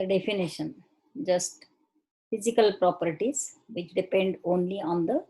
The definition, just physical properties which depend only on the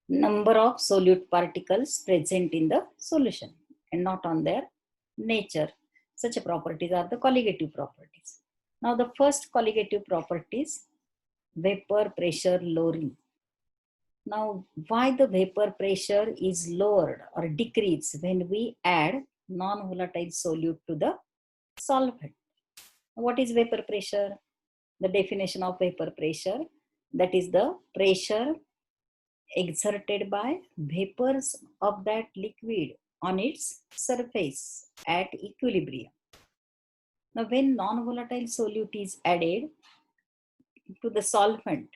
number of solute particles present in the solution and not on their nature. Such properties are the colligative properties. Now the first colligative property is vapor pressure lowering. Now why the vapor pressure is lowered or decreased when we add non-volatile solute to the solvent? What is vapor pressure? The definition of vapor pressure, that is the pressure exerted by vapors of that liquid on its surface at equilibrium. Now when non-volatile solute is added to the solvent,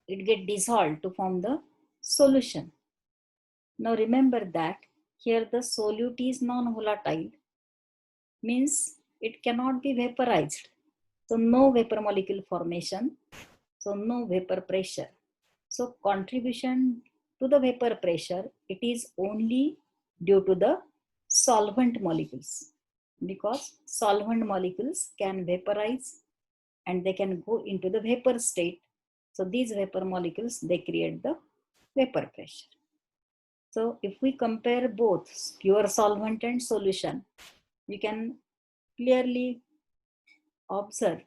it gets dissolved to form the solution. Now remember that here the solute is non-volatile, means it cannot be vaporized. So no vapor molecule formation, so no vapor pressure. So contribution to the vapor pressure, it is only due to the solvent molecules, because solvent molecules can vaporize and they can go into the vapor state. So these vapor molecules, they create the vapor pressure. So if we compare both pure solvent and solution, we can clearly observe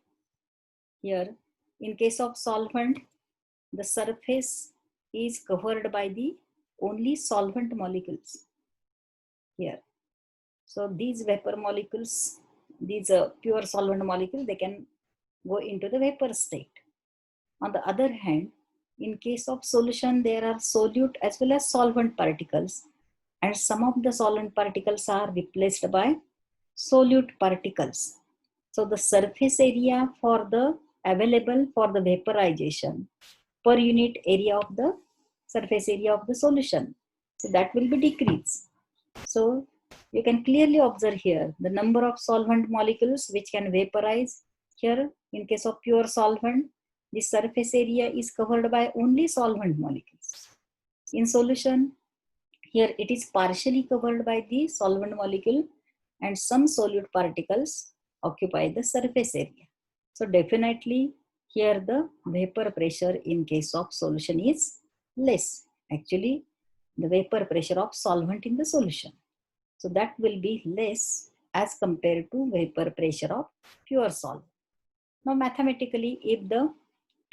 here, in case of solvent, the surface is covered by the only solvent molecules here. So these vapor molecules, these pure solvent molecules, they can go into the vapor state. On the other hand, in case of solution, there are solute as well as solvent particles, and some of the solvent particles are replaced by solute particles. So the surface area for the available for the vaporization per unit area of the surface area of the solution, so that will be decreased. So you can clearly observe here the number of solvent molecules which can vaporize. Here in case of pure solvent, the surface area is covered by only solvent molecules. In solution, here it is partially covered by the solvent molecule and some solute particles occupy the surface area. So definitely here the vapor pressure in case of solution is less. Actually, the vapor pressure of solvent in the solution, so that will be less as compared to vapor pressure of pure solvent. Now mathematically, if the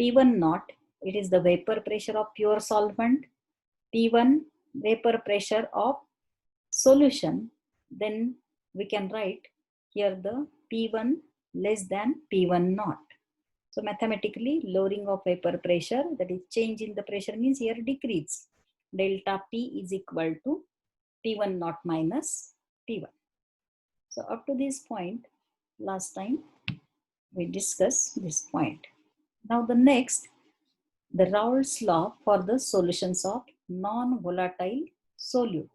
P1 naught, it is the vapor pressure of pure solvent, P1 vapor pressure of solution, then we can write here the P1 less than P1 naught. So mathematically, lowering of vapor pressure, that is change in the pressure, means here decrease. Delta P is equal to P1 naught minus P1. So up to this point, last time we discussed this point. Now the next, the Raoult's law for the solutions of non-volatile solute.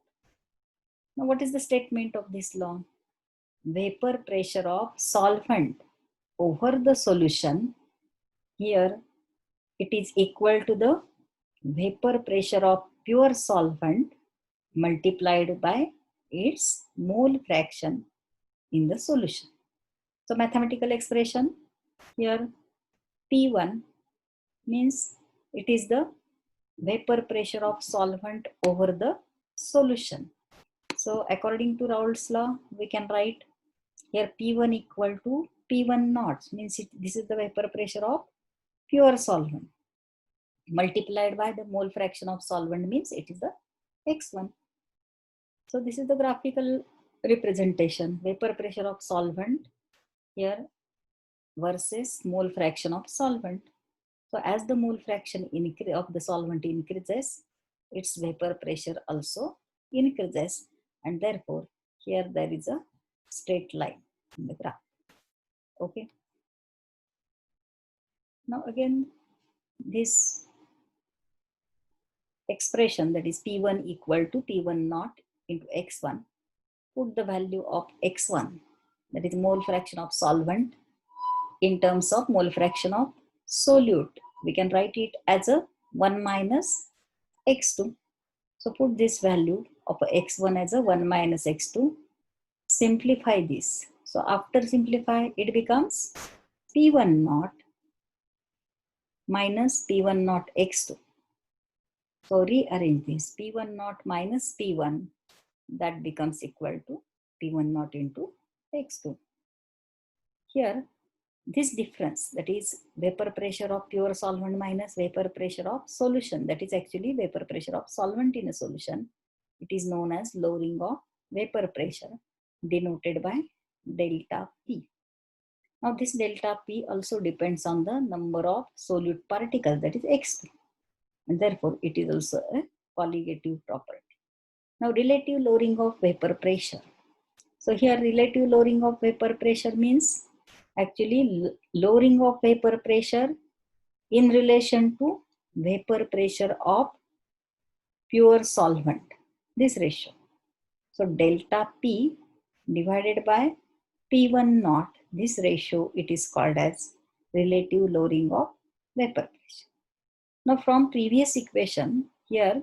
Now what is the statement of this law? Vapor pressure of solvent over the solution, here it is equal to the vapor pressure of pure solvent multiplied by its mole fraction in the solution. So mathematical expression here, P1 means it is the vapor pressure of solvent over the solution. So according to Raoult's law, we can write here P1 equal to P1 naught, means this is the vapor pressure of pure solvent multiplied by the mole fraction of solvent, means it is the x1. So this is the graphical representation, vapor pressure of solvent here versus mole fraction of solvent. So as the mole fraction of the solvent increases, its vapor pressure also increases, and therefore here there is a straight line in the graph. Okay. Now again, this expression, that is P1 equal to P1 naught into x1, put the value of x1, that is mole fraction of solvent, in terms of mole fraction of solute. We can write it as a 1 minus x2. So put this value of x1 as a 1 minus x2. Simplify this. So after simplify, it becomes P1 naught minus P1 naught x2. So rearrange this. P1 naught minus P1, that becomes equal to P1 naught into x2. Here, this difference, that is vapor pressure of pure solvent minus vapor pressure of solution, that is actually vapor pressure of solvent in a solution. It is known as lowering of vapor pressure, denoted by delta P. Now this delta P also depends on the number of solute particles, that is x2, and therefore it is also a colligative property. Now relative lowering of vapor pressure. So here relative lowering of vapor pressure means actually lowering of vapor pressure in relation to vapor pressure of pure solvent, this ratio. So delta P divided by P1 naught, this ratio, it is called as relative lowering of vapor pressure. Now from previous equation, here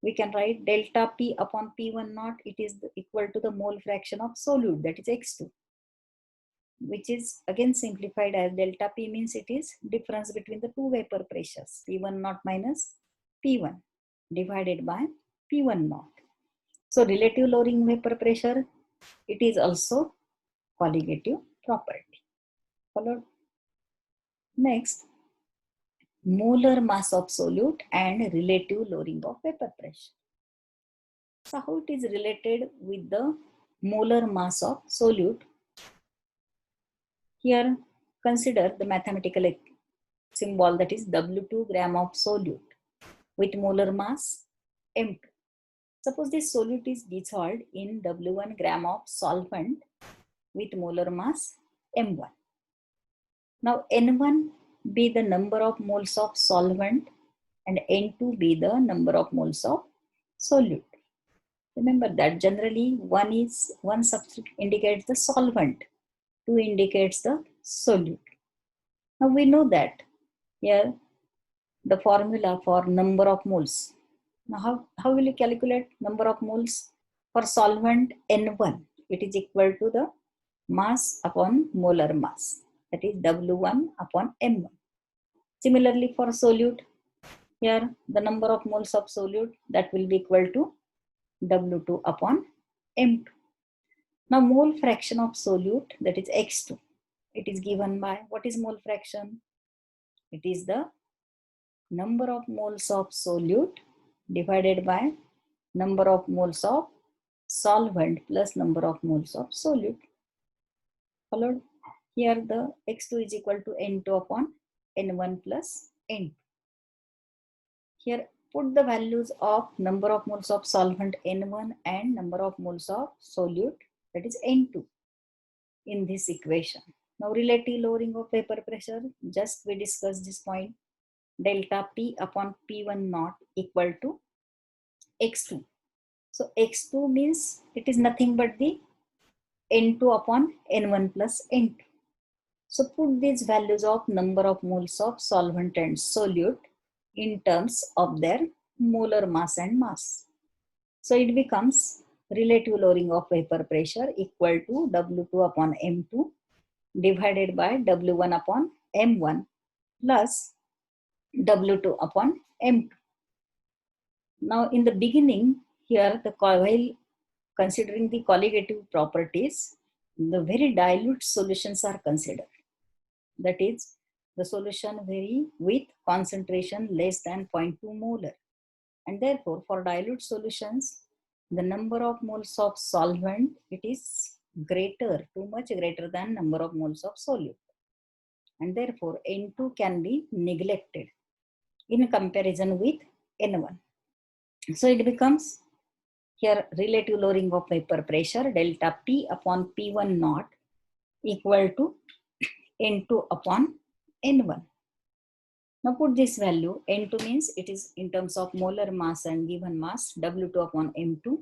we can write delta P upon P1 naught, it is equal to the mole fraction of solute, that is x2, which is again simplified as delta P means it is difference between the two vapor pressures, P1 naught minus P1 divided by P1 naught. So relative lowering vapor pressure, it is also colligative property. Followed. Next, molar mass of solute and relative lowering of vapor pressure. So how it is related with the molar mass of solute? Here consider the mathematical symbol, that is W2 gram of solute with molar mass M2. Suppose this solute is dissolved in W1 gram of solvent with molar mass M1. Now N1 be the number of moles of solvent and N2 be the number of moles of solute. Remember that generally one substitute indicates the solvent, 2 indicates the solute. Now we know that here the formula for number of moles. Now how will you calculate number of moles? For solvent N1, it is equal to the mass upon molar mass, that is W1 upon M1. Similarly for solute, here the number of moles of solute, that will be equal to W2 upon M2. Now mole fraction of solute, that is x2, it is given by, what is mole fraction? It is the number of moles of solute divided by number of moles of solvent plus number of moles of solute. Followed. Here the x2 is equal to n2 upon n1 plus n2. Here put the values of number of moles of solvent n1 and number of moles of solute, that is n2, in this equation. Now relative lowering of vapor pressure, just we discussed this point, delta P upon P1 naught equal to x2. So x2 means it is nothing but the n2 upon n1 plus n2. So put these values of number of moles of solvent and solute in terms of their molar mass and mass. So it becomes relative lowering of vapor pressure equal to W2 upon M2 divided by W1 upon M1 plus W2 upon M2. Now in the beginning, here while considering the colligative properties, the very dilute solutions are considered. That is, the solution vary with concentration less than 0.2 molar. And therefore, for dilute solutions, the number of moles of solvent, it is greater, too much greater than number of moles of solute. And therefore, N2 can be neglected in comparison with N1. So it becomes here relative lowering of vapor pressure, delta P upon P1 naught equal to N2 upon N1. Now put this value, N2 means it is in terms of molar mass and given mass, W2 upon M2.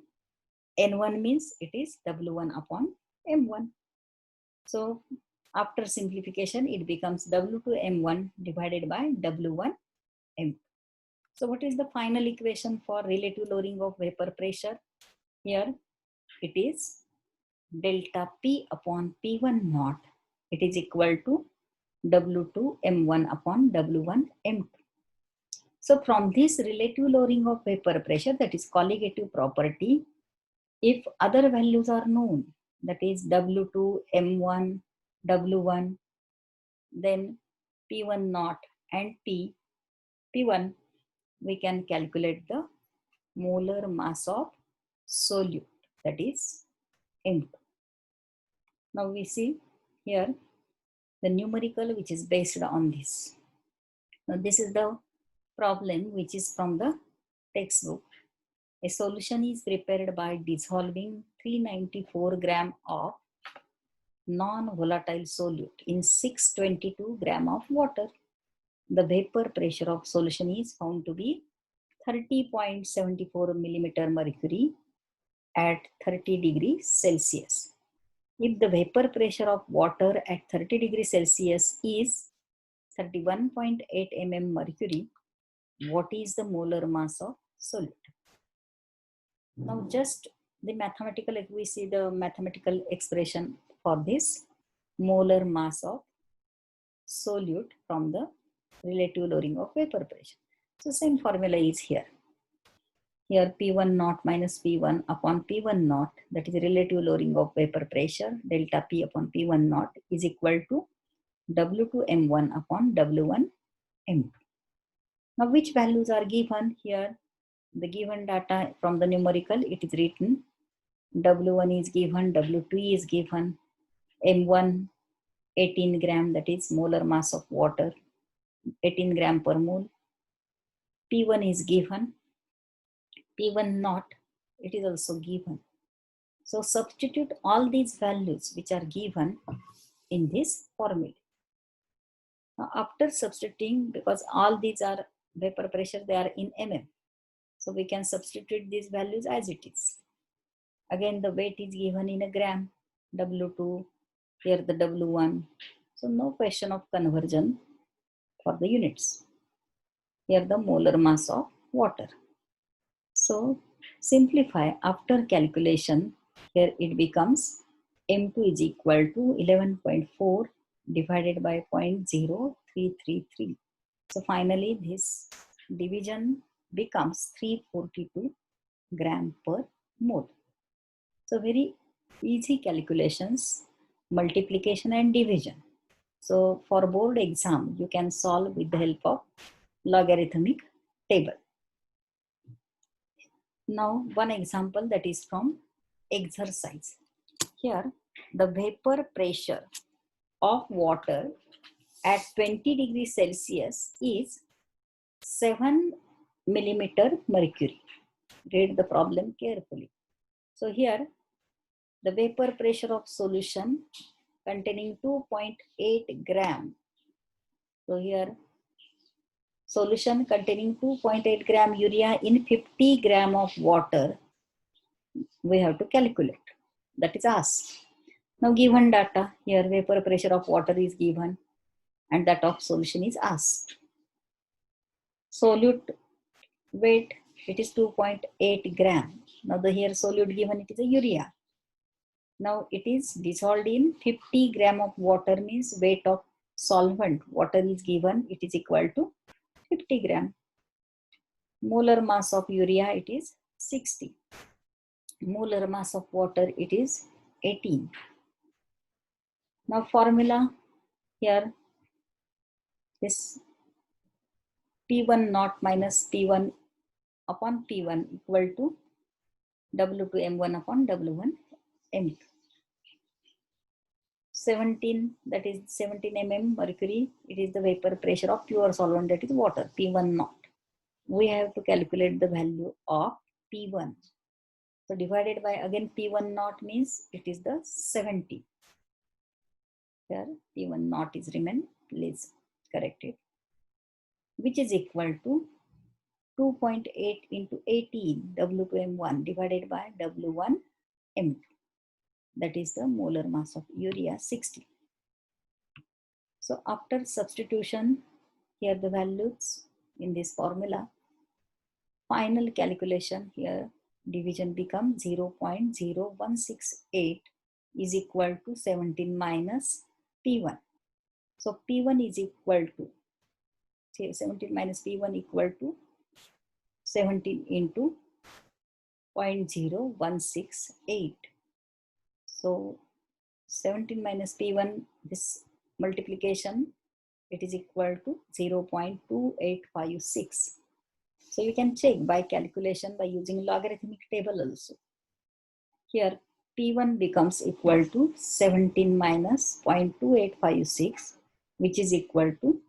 N1 means it is W1 upon M1. So after simplification, it becomes W2 M1 divided by W1 M2. So what is the final equation for relative lowering of vapor pressure? Here it is delta P upon P1 naught. It is equal to W2 M1 upon W1 M2. So from this relative lowering of vapor pressure, that is colligative property, if other values are known, that is W2, M1, W1, then P1 naught and P1, we can calculate the molar mass of solute, that is M2. Now we see here the numerical which is based on this. Now this is the problem which is from the textbook. A solution is prepared by dissolving 394 gram of non-volatile solute in 622 gram of water. The vapor pressure of solution is found to be 30.74 millimeter mercury at 30 degrees Celsius. If the vapor pressure of water at 30 degrees Celsius is 31.8 mm mercury, what is the molar mass of solute? Now just the mathematical, if we see the mathematical expression for this molar mass of solute from the relative lowering of vapor pressure. So same formula is here. Here P1 naught minus P1 upon P1 naught, that is relative lowering of vapor pressure, delta P upon P1 naught is equal to W2 M1 upon W1 M2. Now which values are given here? The given data from the numerical, it is written W1 is given, W2 is given, M1 18 gram, that is molar mass of water, 18 gram per mole. P1 is given, P1 naught, it is also given. So substitute all these values which are given in this formula. Now after substituting, because all these are vapor pressure, they are in mm. So we can substitute these values as it is. Again, the weight is given in a gram, W2, here the W1. So no question of conversion for the units. Here the molar mass of water. So simplify after calculation, here it becomes M2 is equal to 11.4 divided by 0.0333. So finally this division becomes 342 gram per mole. So very easy calculations, multiplication and division. So for board exam, you can solve with the help of logarithmic table. Now one example that is from exercise. Here the vapor pressure of water at 20 degrees Celsius is 7 millimeter mercury. Read the problem carefully. So here the vapor pressure of solution containing 2.8 gram. So here solution containing 2.8 gram urea in 50 gram of water we have to calculate. That is asked. Now given data, here vapor pressure of water is given and that of solution is asked. Solute weight, it is 2.8 gram. Now the here solute given, it is a urea. Now it is dissolved in 50 gram of water, means weight of solvent water is given, it is equal to 50 gram. Molar mass of urea, it is 60. Molar mass of water, it is 18. Now formula here, this P1 naught minus P1 upon P1 equal to W2 M1 upon W1 M2. 17, that is 17 mm mercury, it is the vapor pressure of pure solvent, that is water, P1 naught. We have to calculate the value of P1. So divided by again P1 naught means it is the 70. Here P1 naught is remain, please correct it, which is equal to 2.8 into 18 W2M1 divided by W1M2. That is the molar mass of urea, 60. So after substitution, here the values in this formula, final calculation, here division becomes 0.0168 is equal to 17 minus P1. So P1 is equal to, say 17 minus P1 equal to 17 into 0.0168. So 17 minus P1, this multiplication, it is equal to 0.2856. So you can check by calculation by using logarithmic table also. Here P1 becomes equal to 17 minus 0.2856, which is equal to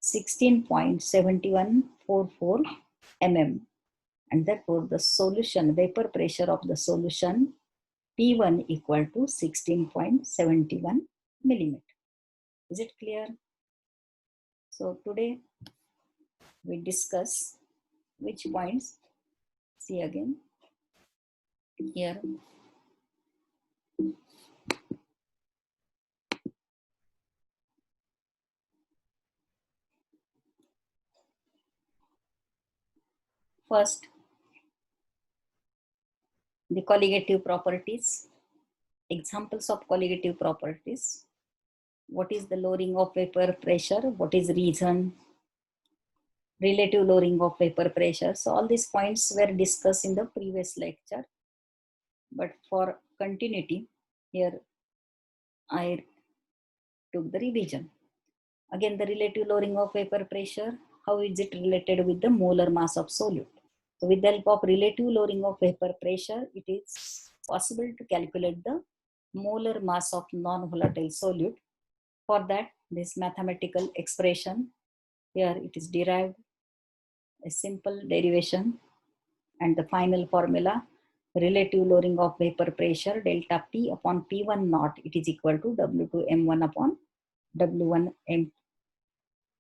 16.7144 mm. And therefore the solution, vapor pressure of the solution P1 equal to 16.71 millimeter. Is it clear? So today we discuss which points. See again here. First, the colligative properties. Examples of colligative properties. What is the lowering of vapor pressure? What is reason? Relative lowering of vapor pressure. So all these points were discussed in the previous lecture. But for continuity, here I took the revision. Again, the relative lowering of vapor pressure, how is it related with the molar mass of solute? So with the help of relative lowering of vapor pressure, it is possible to calculate the molar mass of non-volatile solute. For that, this mathematical expression, here it is derived, a simple derivation, and the final formula, relative lowering of vapor pressure, delta P upon P1 naught, it is equal to W2 M1 upon W1 M2